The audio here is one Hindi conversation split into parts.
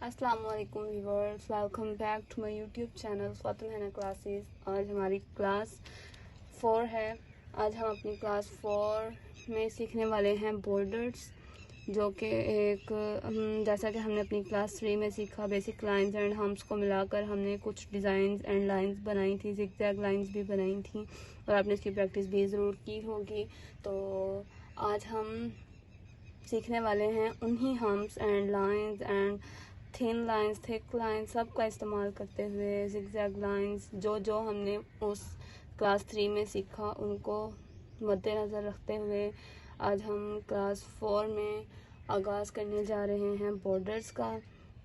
अस्सलाम वालेकुम viewers, welcome back to my YouTube channel Fatima Haina classes. आज हमारी क्लास 4 है। आज हम अपनी क्लास 4 में सीखने वाले हैं बॉर्डर्स, जो कि जैसा कि हमने अपनी क्लास 3 में सीखा, बेसिक लाइंस एंड हम्स को मिलाकर हमने कुछ डिज़ाइंस एंड लाइंस बनाई थी, ज़िगज़ैग लाइंस भी बनाई थी और आपने इसकी प्रैक्टिस भी ज़रूर की होगी। तो आज हम सीखने वाले हैं उन्हीं hums and lines and thin lines, thick lines, सब का इस्तेमाल करते हुए ज़िगज़ैग लाइंस जो हमने उस क्लास 3 में सीखा, उनको मद्देनज़र रखते हुए आज हम क्लास 4 में आगाज़ करने जा रहे हैं बॉर्डर्स का।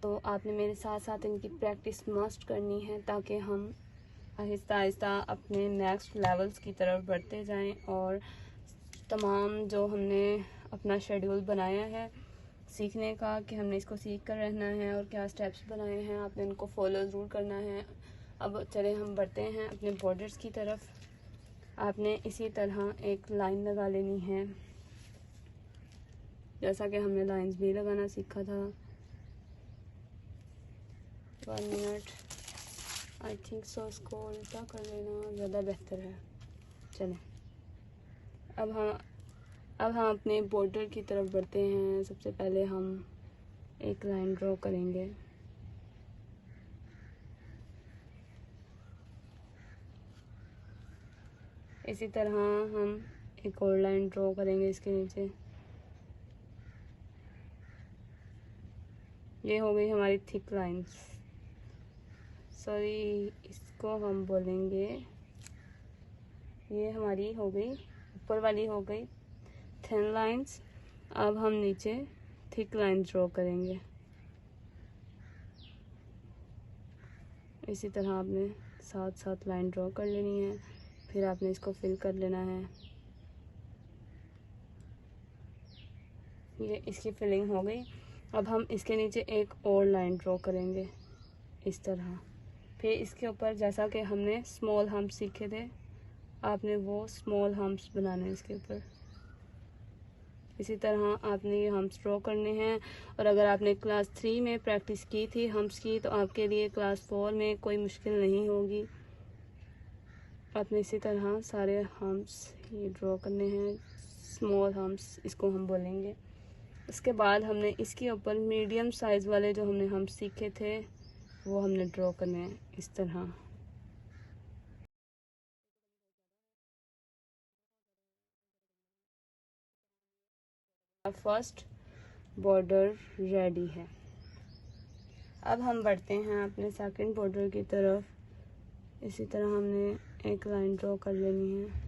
तो आपने मेरे साथ साथ इनकी प्रैक्टिस मस्ट करनी है ताकि हम आहिस्ता आहिस्ता अपने नेक्स्ट लेवल्स की तरफ बढ़ते जाएं और तमाम जो हमने अपना शेड्यूल बनाया है सीखने का कि हमने इसको सीख कर रहना है और क्या स्टेप्स बनाए हैं, आपने उनको फॉलो ज़रूर करना है। अब चले हम बढ़ते हैं अपने बॉर्डर्स की तरफ। आपने इसी तरह एक लाइन लगा लेनी है, जैसा कि हमने लाइंस भी लगाना सीखा था। 1 मिनट, आई थिंक सो इसको उल्टा कर लेना ज़्यादा बेहतर है। चलें, अब हम अपने बॉर्डर की तरफ बढ़ते हैं। सबसे पहले हम एक लाइन ड्रॉ करेंगे। इसी तरह हम एक और लाइन ड्रॉ करेंगे इसके नीचे। ये हो गई हमारी थिक लाइंस, सॉरी इसको हम बोलेंगे, ये हमारी हो गई, ऊपर वाली हो गई थिन लाइंस। अब हम नीचे थिक लाइन ड्रॉ करेंगे। इसी तरह आपने साथ साथ लाइन ड्रॉ कर लेनी है, फिर आपने इसको फिल कर लेना है। ये इसकी फिलिंग हो गई। अब हम इसके नीचे एक और लाइन ड्रॉ करेंगे इस तरह। फिर इसके ऊपर जैसा कि हमने स्मॉल हम्प्स सीखे थे, आपने वो स्मॉल हम्प्स बनाने हैं इसके ऊपर। इसी तरह आपने ये हम्प्स ड्रॉ करने हैं। और अगर आपने क्लास 3 में प्रैक्टिस की थी हम्प्स की, तो आपके लिए क्लास 4 में कोई मुश्किल नहीं होगी। आपने इसी तरह सारे हम्प्स ये ड्रॉ करने हैं, स्मॉल हम्प्स इसको हम बोलेंगे। उसके बाद हमने इसके ऊपर मीडियम साइज़ वाले जो हमने हम्प्स सीखे थे वो हमने ड्रॉ करने हैं इस तरह। फर्स्ट बॉर्डर रेडी है। अब हम बढ़ते हैं अपने सेकंड बॉर्डर की तरफ। इसी तरह हमने एक लाइन ड्रॉ कर लेनी है।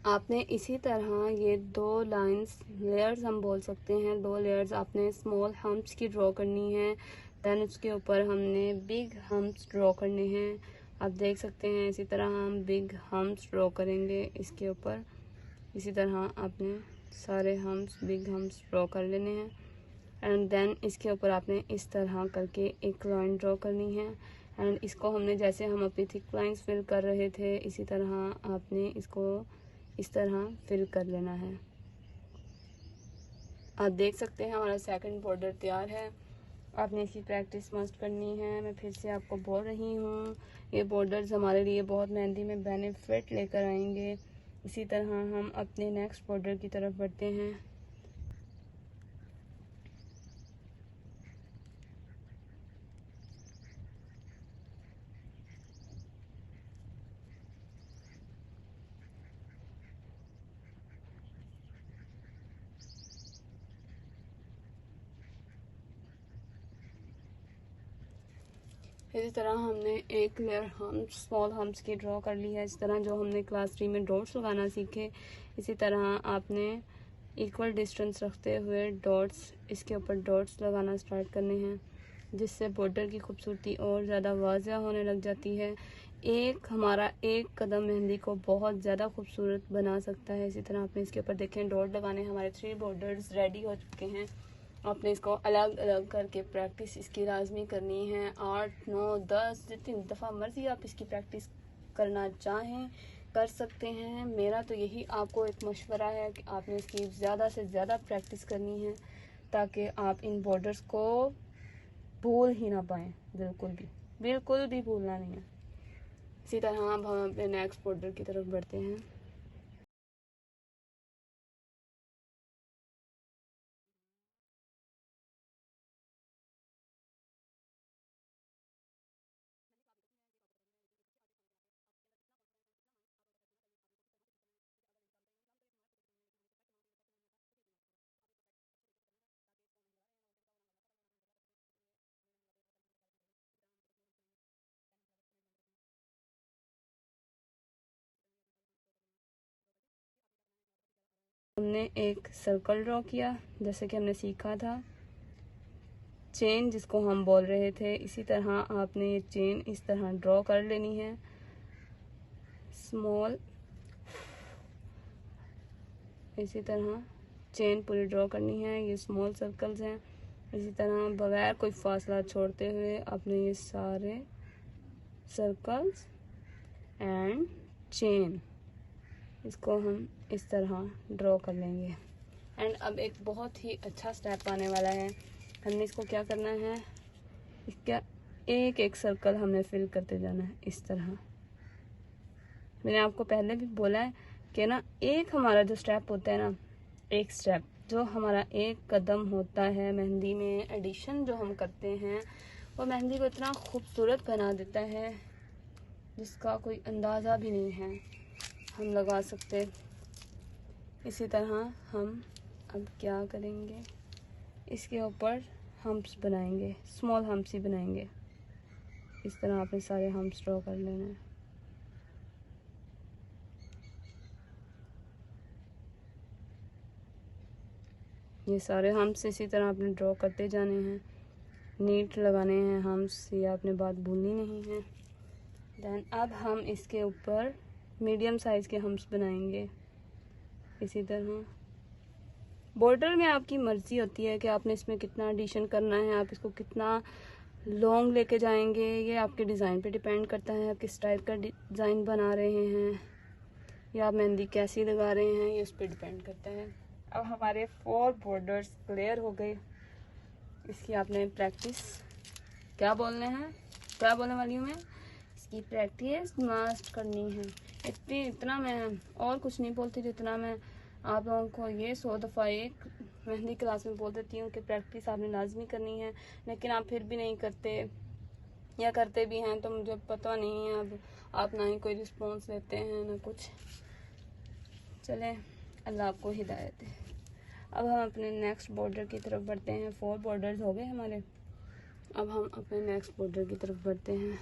आपने इसी तरह ये दो लाइंस, लेयर्स हम बोल सकते हैं, दो लेयर्स आपने स्मॉल हम्प्स की ड्रॉ करनी है। देन उसके ऊपर हमने बिग हम्प्स ड्रॉ करने हैं। आप देख सकते हैं इसी तरह हम बिग हम्प्स ड्रॉ करेंगे इसके ऊपर। इसी तरह आपने सारे हम्प्स, बिग हम्प्स ड्रॉ कर लेने हैं। एंड देन इसके ऊपर आपने इस तरह करके एक लाइन ड्रॉ करनी है। एंड इसको हमने जैसे हम अपनी थिक लाइंस फिल कर रहे थे, इसी तरह आपने इसको इस तरह फिल कर लेना है। आप देख सकते हैं हमारा सेकंड बॉर्डर तैयार है। आपने इसकी प्रैक्टिस मस्ट करनी है। मैं फिर से आपको बोल रही हूँ, ये बॉर्डर्स हमारे लिए बहुत मेहंदी में बेनिफिट लेकर आएंगे। इसी तरह हम अपने नेक्स्ट बॉर्डर की तरफ बढ़ते हैं। इसी तरह हमने एक लेयर स्मॉल हम्स की ड्रॉ कर ली है। इस तरह जो हमने क्लास 3 में डॉट्स लगाना सीखे, इसी तरह आपने इक्वल डिस्टेंस रखते हुए डॉट्स, इसके ऊपर डॉट्स लगाना स्टार्ट करने हैं, जिससे बॉर्डर की खूबसूरती और ज़्यादा वाज़ह होने लग जाती है। हमारा एक कदम मेहंदी को बहुत ज़्यादा खूबसूरत बना सकता है। इसी तरह आपने इसके ऊपर देखें डॉट लगाने, हमारे 3 बॉर्डर्स रेडी हो चुके हैं। आपने इसको अलग अलग करके प्रैक्टिस इसकी लाजमी करनी है। 8, 9, 10 जितनी दफ़ा मर्जी आप इसकी प्रैक्टिस करना चाहें कर सकते हैं। मेरा तो यही आपको एक मशवरा है कि आपने इसकी ज़्यादा से ज़्यादा प्रैक्टिस करनी है, ताकि आप इन बॉर्डर्स को भूल ही ना पाएँ, बिल्कुल भी भूलना नहीं है। इसी तरह अब हम अपने नेक्स्ट बॉर्डर की तरफ बढ़ते हैं। हमने एक सर्कल ड्रॉ किया जैसे कि हमने सीखा था, चेन जिसको हम बोल रहे थे। इसी तरह आपने ये चेन इस तरह ड्रॉ कर लेनी है, स्मॉल, इसी तरह चेन पूरी ड्रॉ करनी है। ये स्मॉल सर्कल्स हैं। इसी तरह बगैर कोई फासला छोड़ते हुए आपने ये सारे सर्कल्स एंड चेन, इसको हम इस तरह ड्रॉ कर लेंगे। एंड अब एक बहुत ही अच्छा स्टेप आने वाला है। हमने इसको क्या करना है, इसका एक एक सर्कल हमने फिल करते जाना है इस तरह। मैंने आपको पहले भी बोला है कि ना, एक हमारा जो स्टेप होता है ना, एक स्टेप जो हमारा एक कदम होता है मेहंदी में, एडिशन जो हम करते हैं, वो मेहंदी को इतना खूबसूरत बना देता है जिसका कोई अंदाज़ा भी नहीं है हम लगा सकते। इसी तरह हम अब क्या करेंगे, इसके ऊपर हम्प्स बनाएंगे, स्मॉल हम्प्स ही बनाएंगे। इस तरह आपने सारे हम्प्स ड्रॉ कर लेने हैं। ये सारे हम्प्स इसी तरह आपने ड्रॉ करते जाने हैं, नीट लगाने हैं हम्प्स, ये आपने बात भूलनी नहीं है। देन अब हम इसके ऊपर मीडियम साइज़ के हम्प्स बनाएंगे। इसी तरह बॉर्डर में आपकी मर्ज़ी होती है कि आपने इसमें कितना एडिशन करना है, आप इसको कितना लॉन्ग लेके जाएंगे, ये आपके डिज़ाइन पे डिपेंड करता है। आप किस टाइप का डिज़ाइन बना रहे हैं या आप मेहंदी कैसी लगा रहे हैं, ये उस पर डिपेंड करता है। अब हमारे 4 बॉर्डर्स क्लियर हो गए। इसकी आपने प्रैक्टिस क्या बोलने वाली हूँ मैं, इसकी प्रैक्टिस मस्ट करनी है। इतना मैं और कुछ नहीं बोलती जितना मैं आप लोगों को ये 100 दफ़ा एक मेहंदी क्लास में बोल देती हूँ कि प्रैक्टिस आपने लाजमी करनी है। लेकिन आप फिर भी नहीं करते, या करते भी हैं तो मुझे पता नहीं है। अब आप ना ही कोई रिस्पॉन्स लेते हैं ना कुछ। चलें, अल्लाह आपको हिदायत दे। अब हम अपने नेक्स्ट बॉर्डर की तरफ बढ़ते हैं। 4 बॉर्डर्स हो गए हमारे। अब हम अपने नेक्स्ट बॉर्डर की तरफ बढ़ते हैं।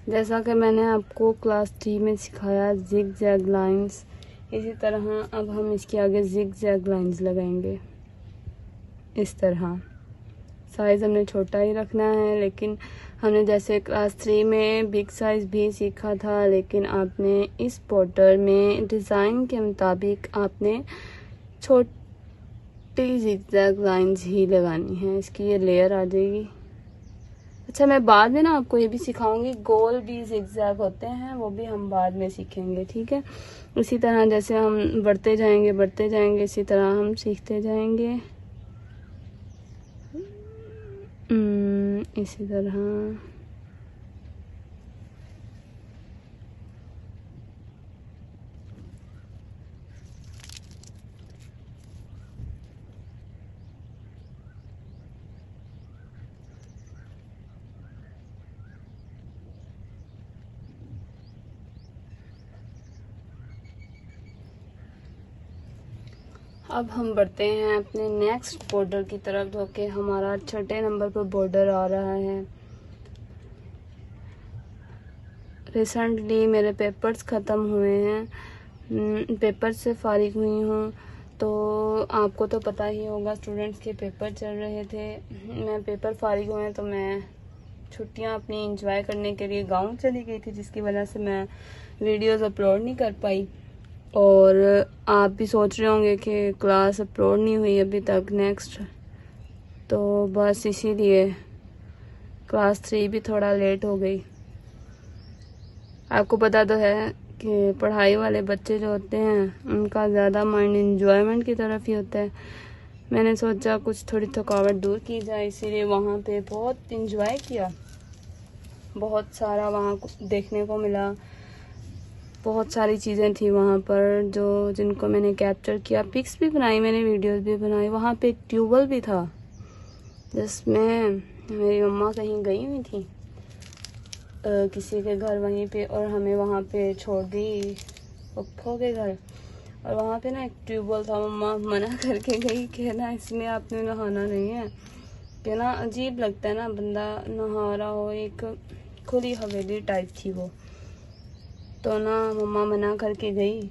जैसा कि मैंने आपको क्लास 3 में सिखाया जिग जैग लाइंस, इसी तरह अब हम इसके आगे जिग जैग लाइंस लगाएंगे। इस तरह साइज़ हमने छोटा ही रखना है, लेकिन हमने जैसे क्लास 3 में बिग साइज़ भी सीखा था, लेकिन आपने इस बॉर्डर में डिज़ाइन के मुताबिक आपने छोटी जिग जैग लाइंस ही लगानी है। इसकी ये लेयर आ जाएगी। अच्छा, मैं बाद में ना आपको ये भी सिखाऊंगी, गोल भी जिगजैग होते हैं, वो भी हम बाद में सीखेंगे, ठीक है। इसी तरह जैसे हम बढ़ते जाएंगे इसी तरह हम सीखते जाएंगे। इसी तरह अब हम बढ़ते हैं अपने नेक्स्ट बॉर्डर की तरफ, जो कि हमारा छठे नंबर पर बॉर्डर आ रहा है। रिसेंटली मेरे पेपर्स ख़त्म हुए हैं, पेपर से फारिग हुई हूँ। तो आपको तो पता ही होगा, स्टूडेंट्स के पेपर चल रहे थे। मैं पेपर फारिग हुए तो मैं छुट्टियाँ अपनी एंजॉय करने के लिए गांव चली गई थी, जिसकी वजह से मैं वीडियोस अपलोड नहीं कर पाई। और आप भी सोच रहे होंगे कि क्लास अपलोड नहीं हुई अभी तक नेक्स्ट, तो बस इसीलिए क्लास 3 भी थोड़ा लेट हो गई। आपको पता तो है कि पढ़ाई वाले बच्चे जो होते हैं उनका ज़्यादा माइंड एंजॉयमेंट की तरफ ही होता है। मैंने सोचा कुछ थोड़ी थकावट दूर की जाए, इसीलिए वहाँ पे बहुत एंजॉय किया। बहुत सारा वहाँ देखने को मिला, बहुत सारी चीज़ें थी वहाँ पर जिनको मैंने कैप्चर किया, पिक्स भी बनाई मैंने, वीडियोस भी बनाई। वहाँ पे एक ट्यूबवेल भी था जिसमें मेरी मम्मा कहीं गई हुई थी किसी के घर वहीं पे, और हमें वहाँ पे छोड़ दी पप्पो के घर। और वहाँ पे ना एक ट्यूबवेल था, मम्मा मना करके गई कि ना इसमें आपने नहाना नहीं है, कि ना अजीब लगता है ना बंदा नहा रहा हो, एक खुली हवेली टाइप थी वो। तो ना मम्मा मना करके गई,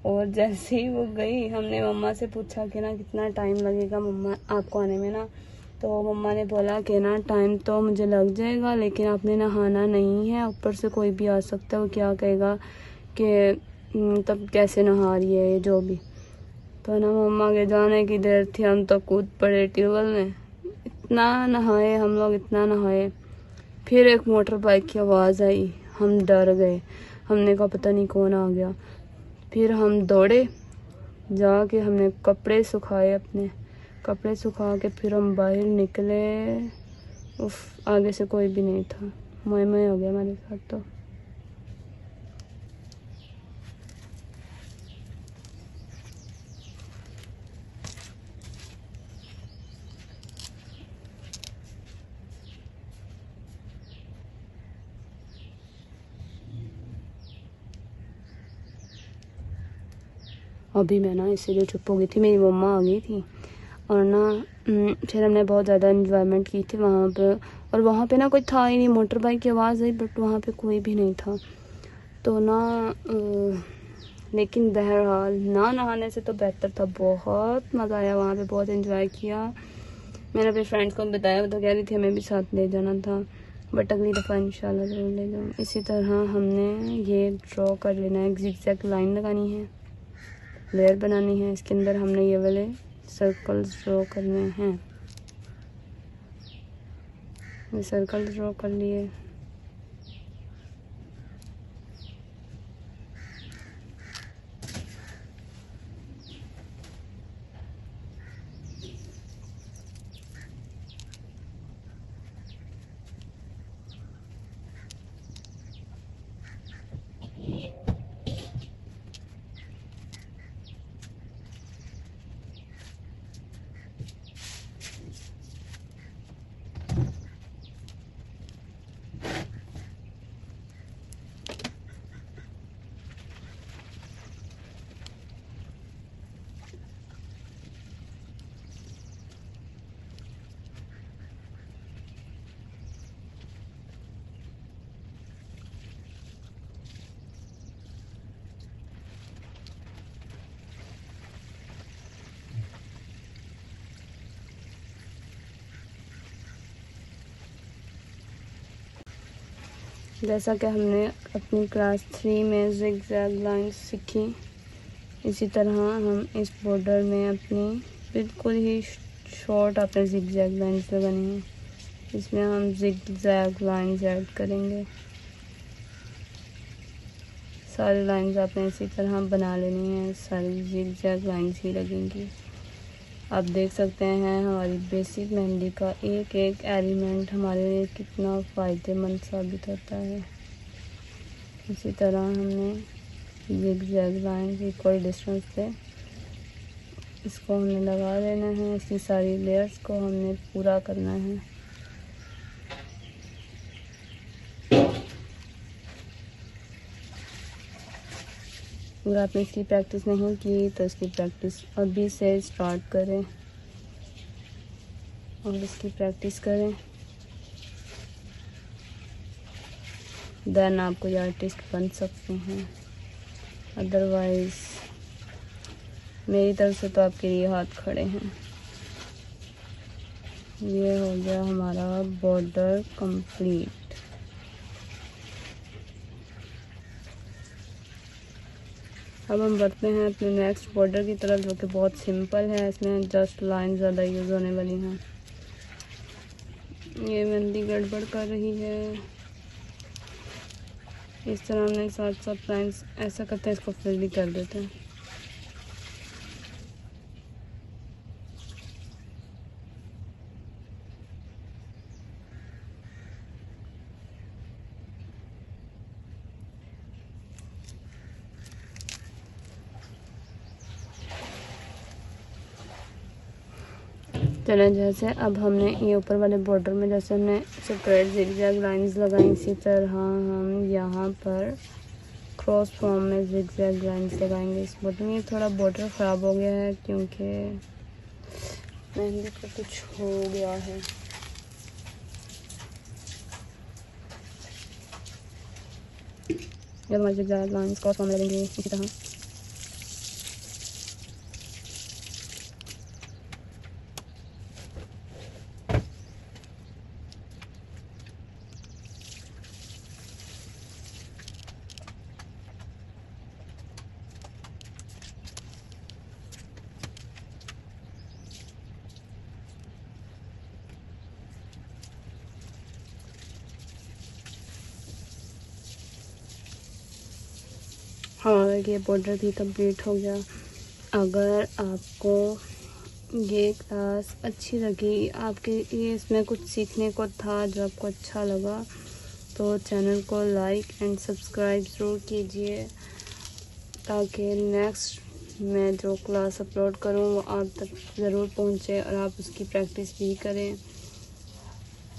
और जैसे ही वो गई हमने मम्मा से पूछा कि ना कितना टाइम लगेगा मम्मा आपको आने में ना। तो मम्मा ने बोला कि ना टाइम तो मुझे लग जाएगा, लेकिन आपने नहाना नहीं है, ऊपर से कोई भी आ सकता है, वो क्या कहेगा कि तब कैसे नहा रही है ये जो भी। तो ना मम्मा के जाने की देर थी, हम तो कूद पड़े ट्यूबवेल में। इतना नहाए हम लोग, इतना नहाए। फिर एक मोटर बाइक की आवाज़ आई, हम डर गए, हमने कहा पता नहीं कौन आ गया। फिर हम दौड़े, जाके हमने कपड़े सुखाए, अपने कपड़े सुखा के फिर हम बाहर निकले। उफ, आगे से कोई भी नहीं था, मोए मोए हो गया हमारे साथ तो। अभी मैं ना इसीलिए चुप हो गई थी, मेरी मम्मा आ गई थी। और ना फिर हमने बहुत ज़्यादा इन्जॉयमेंट की थी वहाँ पे। और वहाँ पे ना कोई था ही नहीं, मोटर बाइक की आवाज़ आई बट वहाँ पे कोई भी नहीं था। तो ना लेकिन बहरहाल ना नहाने से तो बेहतर था, बहुत मज़ा आया वहाँ पे, बहुत इन्जॉय किया। मैंने अपने फ्रेंड्स को बताया, वो तो कह रही थी हमें भी साथ ले जाना था, बट अगली दफ़ा इंशाल्लाह ज़रूर ले जाऊँ। इसी तरह हमने ये ड्रॉ कर लेना है, एक ज़िगज़ैग लाइन लगानी है, लेयर बनानी है, इसके अंदर हमने ये वाले सर्कल्स ड्रॉ करने हैं। ये सर्कल ड्रॉ कर लिए। जैसा कि हमने अपनी क्लास 3 में ज़िगज़ैग लाइंस सीखी, इसी तरह हम इस बॉर्डर में अपनी बिल्कुल ही शॉर्ट आपने ज़िगज़ैग लाइंस लगानी है। इसमें हम ज़िगज़ैग लाइंस ऐड करेंगे। सारी लाइंस आपने इसी तरह बना लेनी है, सारी ज़िगज़ैग लाइंस ही लगेंगी। आप देख सकते हैं हमारी बेसिक मेहंदी का एक एक एलिमेंट हमारे लिए कितना फ़ायदेमंद साबित होता है। इसी तरह हमने ज़िगज़ैग लाइन इक्वल डिस्टेंस पे इसको हमने लगा लेना है। इसकी सारी लेयर्स को हमने पूरा करना है। अगर आपने इसकी प्रैक्टिस नहीं की तो इसकी प्रैक्टिस अभी से स्टार्ट करें और इसकी प्रैक्टिस करें, देन आप कोई आर्टिस्ट बन सकते हैं। अदरवाइज़ मेरी तरफ से तो आपके लिए हाथ खड़े हैं। ये हो गया हमारा बॉर्डर कंप्लीट। अब हम बढ़ते हैं अपने नेक्स्ट बॉर्डर की तरफ, जो कि बहुत सिंपल है। इसमें जस्ट लाइन ज़्यादा यूज़ होने वाली हैं। ये मेहंदी गड़बड़ कर रही है। इस तरह हमने साथ साथ लाइन्स ऐसा करते हैं, इसको फिर भी कर देते हैं। चलें, जैसे अब हमने ये ऊपर वाले बॉर्डर में जैसे हमने सेपरेट जिगजैग लाइंस लगाई, इसी तरह हम यहाँ पर क्रॉस फॉर्म में जिगजैग लाइंस लगाएंगे इस बॉर्डर में। ये थोड़ा बॉर्डर ख़राब हो गया है क्योंकि मेहंदी को कुछ हो गया है। जब हमारे जिगजैग लाइंस क्रॉस फॉर्म में लगेंगे इसी तरह हमारा ये बॉर्डर भी कंप्लीट हो गया। अगर आपको ये क्लास अच्छी लगी, आपके ये इसमें कुछ सीखने को था जो आपको अच्छा लगा, तो चैनल को लाइक एंड सब्सक्राइब ज़रूर कीजिए, ताकि नेक्स्ट मैं जो क्लास अपलोड करूं वो आप तक ज़रूर पहुंचे और आप उसकी प्रैक्टिस भी करें।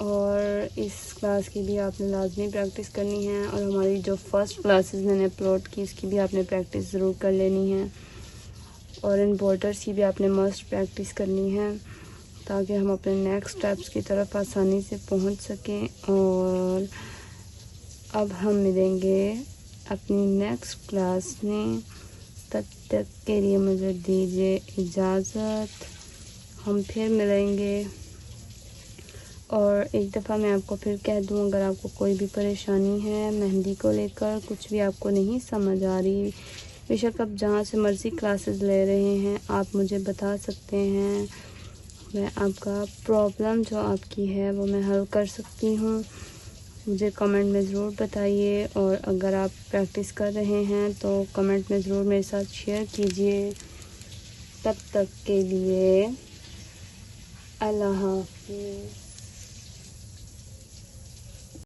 और इस क्लास की भी आपने लाजमी प्रैक्टिस करनी है, और हमारी जो फर्स्ट क्लासेस मैंने अपलोड की इसकी भी आपने प्रैक्टिस ज़रूर कर लेनी है, और इन बॉर्डर्स की भी आपने मस्ट प्रैक्टिस करनी है, ताकि हम अपने नेक्स्ट स्टेप्स की तरफ आसानी से पहुंच सकें। और अब हम मिलेंगे अपनी नेक्स्ट क्लास में, तब तक के लिए मुझे दीजिए इजाज़त। हम फिर मिलेंगे। और एक दफ़ा मैं आपको फिर कह दूं, अगर आपको कोई भी परेशानी है मेहंदी को लेकर, कुछ भी आपको नहीं समझ आ रही, बेशक आप जहाँ से मर्ज़ी क्लासेस ले रहे हैं, आप मुझे बता सकते हैं। मैं आपका प्रॉब्लम जो आपकी है वो मैं हल कर सकती हूँ। मुझे कमेंट में ज़रूर बताइए, और अगर आप प्रैक्टिस कर रहे हैं तो कमेंट में ज़रूर मेरे साथ शेयर कीजिए। तब तक के लिए अल्लाह हाफ़िज़।